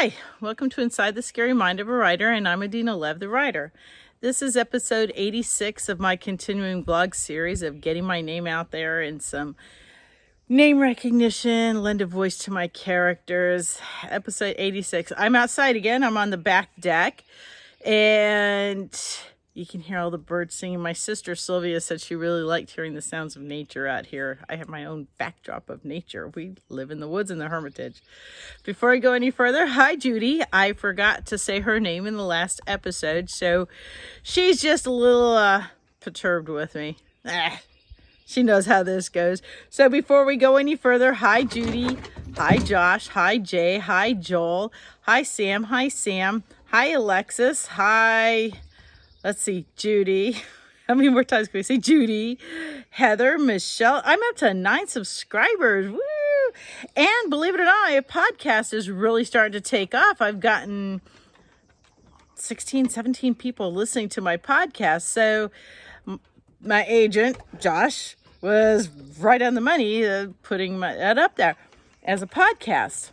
Hi, welcome to Inside the Scary Mind of a Writer, and I'm Adina Lev, the writer. This is episode 86 of my continuing blog series of getting my name out there and some name recognition, lend a voice to my characters. Episode 86. I'm outside again. I'm on the back deck, and you can hear all the birds singing. My sister Sylvia said she really liked hearing the sounds of nature out here. I have my own backdrop of nature. We live in the woods in the Hermitage. Before I go any further, hi Judy. I forgot to say her name in the last episode, so she's just a little perturbed with me. She knows how this goes. So before we go any further, hi Judy, hi Josh, hi Jay, hi Joel, hi Sam, hi Alexis, hi, let's see, Judy. How many more times can we say Judy? Heather, Michelle. I'm up to 9 subscribers. Woo! And believe it or not, my podcast is really starting to take off. I've gotten 16, 17 people listening to my podcast. So my agent, Josh, was right on the money putting that up there as a podcast.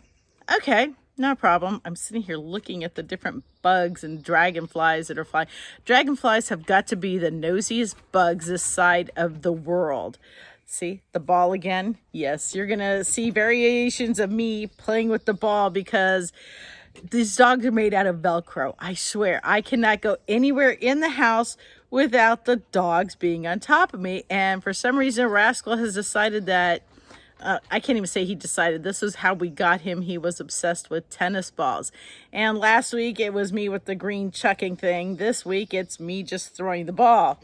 Okay, no problem. I'm sitting here looking at the different bugs and dragonflies that are flying. Dragonflies have got to be the nosiest bugs this side of the world. See the ball again? Yes, you're going to see variations of me playing with the ball because these dogs are made out of Velcro. I swear, I cannot go anywhere in the house without the dogs being on top of me. And for some reason, Rascal has decided that, I can't even say he decided, this was how we got him. He was obsessed with tennis balls. And last week, it was me with the green chucking thing. This week, it's me just throwing the ball.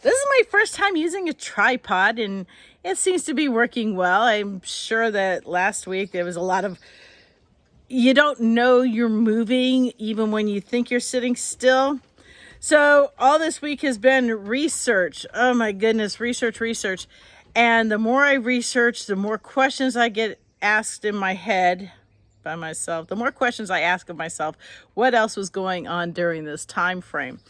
This is my first time using a tripod, and it seems to be working well. I'm sure that last week there was a lot of, you don't know you're moving even when you think you're sitting still. So all this week has been research. Oh my goodness, research. And the more I research, the more questions I get asked in my head by myself, the more questions I ask of myself, what else was going on during this time frame.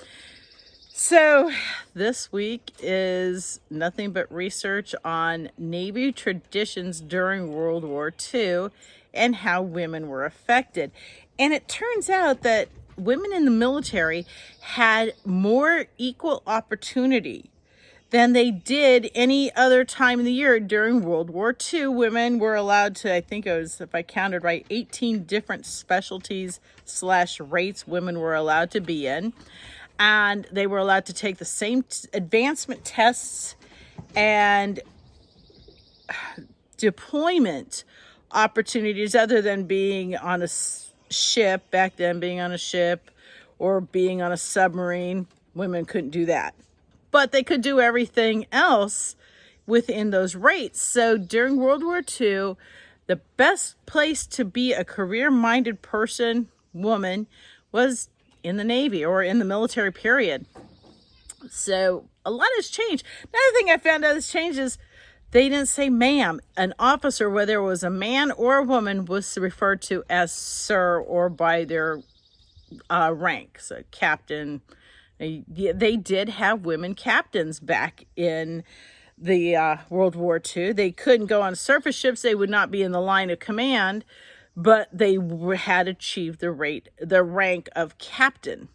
So this week is nothing but research on Navy traditions during World War II and how women were affected. And it turns out that women in the military had more equal opportunity than they did any other time in the year during World War II. Women were allowed to, I think it was, if I counted right, 18 different specialties / rates women were allowed to be in. And they were allowed to take the same advancement tests and deployment opportunities other than being on a ship. Back then, being on a ship or being on a submarine, women couldn't do that. But they could do everything else within those rates. So during World War II, the best place to be a career-minded person, woman, was in the Navy or in the military period. So a lot has changed. Another thing I found out has changed is they didn't say ma'am. An officer, whether it was a man or a woman, was referred to as sir or by their rank. So captain. They did have women captains back in the World War II. They couldn't go on surface ships. They would not be in the line of command, but they had achieved the rank of captain.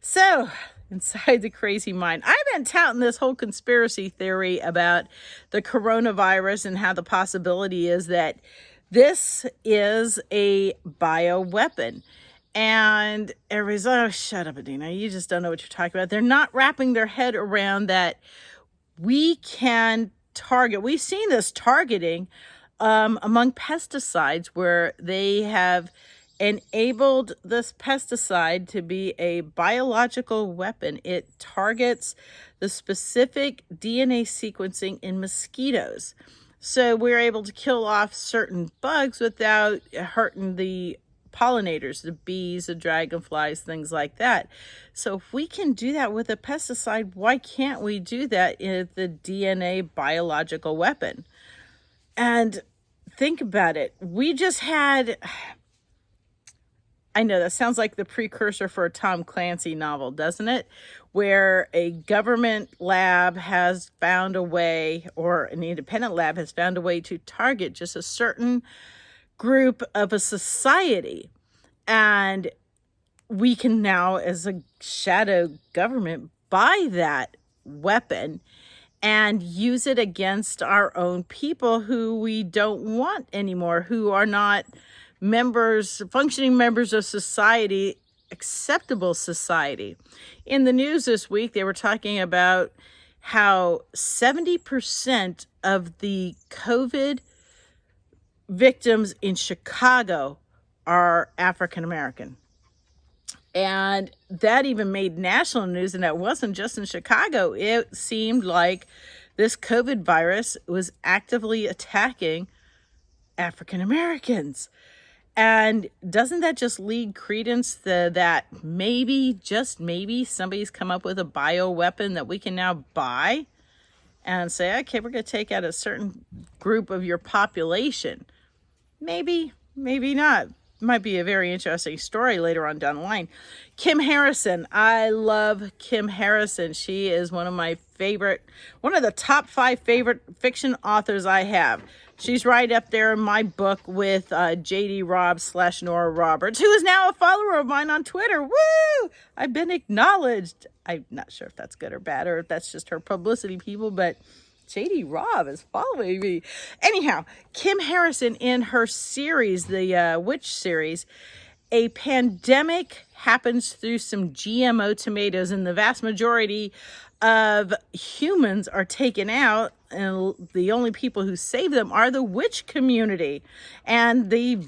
So, inside the crazy mind, I've been touting this whole conspiracy theory about the coronavirus and how the possibility is that this is a bioweapon. And everybody's like, oh, shut up, Adina. You just don't know what you're talking about. They're not wrapping their head around that we can target. We've seen this targeting among pesticides where they have enabled this pesticide to be a biological weapon. It targets the specific DNA sequencing in mosquitoes. So we're able to kill off certain bugs without hurting the pollinators, the bees, the dragonflies, things like that. So if we can do that with a pesticide, why can't we do that in the DNA biological weapon? And think about it. We just had, I know that sounds like the precursor for a Tom Clancy novel, doesn't it? Where a government lab has found a way, or an independent lab has found a way to target just a certain group of a society. And we can now, as a shadow government, buy that weapon and use it against our own people who we don't want anymore, who are not functioning members of society, acceptable society. In the news this week, they were talking about how 70% of the COVID victims in Chicago are African American. And that even made national news, and that wasn't just in Chicago. It seemed like this COVID virus was actively attacking African Americans. And doesn't that just lead credence that maybe, just maybe, somebody's come up with a bioweapon that we can now buy and say, okay, we're going to take out a certain group of your population? Maybe, maybe not. Might be a very interesting story later on down the line. Kim Harrison. I love Kim Harrison. She is one of the top 5 favorite fiction authors I have. She's right up there in my book with JD Robb / Nora Roberts, who is now a follower of mine on Twitter. Woo! I've been acknowledged. I'm not sure if that's good or bad, or if that's just her publicity people, but JD Robb is following me. Anyhow, Kim Harrison, in her series, the Witch series, a pandemic happens through some GMO tomatoes, and the vast majority of humans are taken out, and the only people who save them are the witch community and the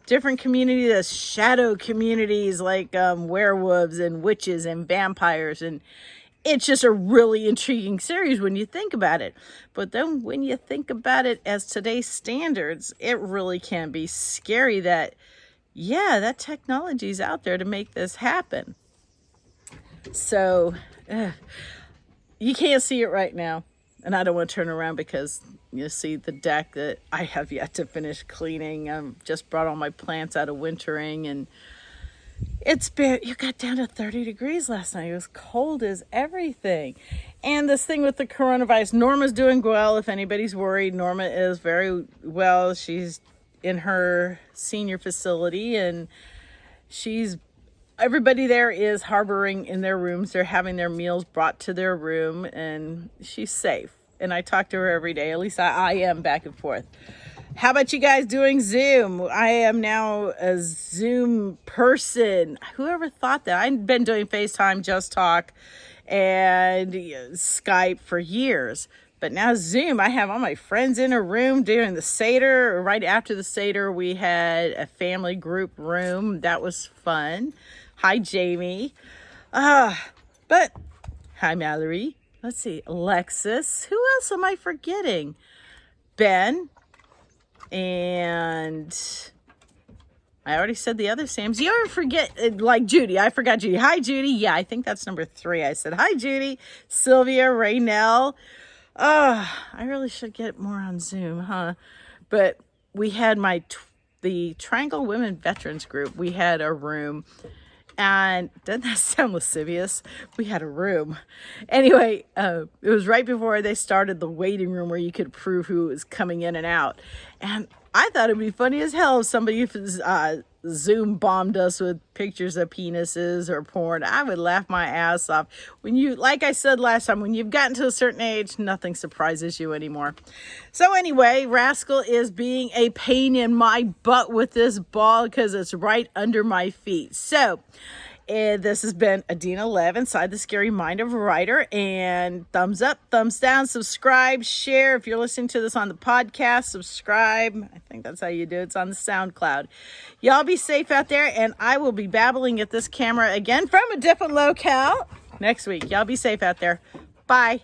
different communities, the shadow communities like werewolves and witches and vampires. And it's just a really intriguing series when you think about it. But then when you think about it as today's standards, it really can be scary that, yeah, that technology is out there to make this happen. So you can't see it right now. And I don't want to turn around because you see the deck that I have yet to finish cleaning. I just brought all my plants out of wintering, and it got down to 30 degrees last night. It was cold as everything. And this thing with the coronavirus, Norma's doing well. If anybody's worried, Norma is very well. She's in her senior facility, and everybody there is harboring in their rooms. They're having their meals brought to their room, and she's safe. And I talk to her every day. At least I am, back and forth. How about you guys doing Zoom? I am now a Zoom person. Whoever thought that? I've been doing FaceTime, Just Talk, and Skype for years. But now Zoom, I have all my friends in a room during the Seder. Right after the Seder, we had a family group room. That was fun. Hi, Jamie. But hi, Mallory. Let's see, Alexis. Who else am I forgetting? Ben. And I already said the other Sams. You ever forget, like Judy? I forgot Judy. Hi, Judy. Yeah, I think that's number 3. I said, hi, Judy. Sylvia, Raynell. I really should get more on Zoom, huh? But we had the Triangle Women Veterans Group. We had a room. And doesn't that sound lascivious? We had a room. Anyway, it was right before they started the waiting room where you could prove who was coming in and out. And I thought it'd be funny as hell if somebody Zoom bombed us with pictures of penises or porn. I would laugh my ass off. Like I said last time, when you've gotten to a certain age, nothing surprises you anymore. So anyway, Rascal is being a pain in my butt with this ball because it's right under my feet. So this has been Adina Lev, Inside the Scary Mind of a Writer. And thumbs up, thumbs down, subscribe, share. If you're listening to this on the podcast, subscribe. I think that's how you do it. It's on the SoundCloud. Y'all be safe out there, and I will be babbling at this camera again from a different locale next week. Y'all be safe out there. Bye.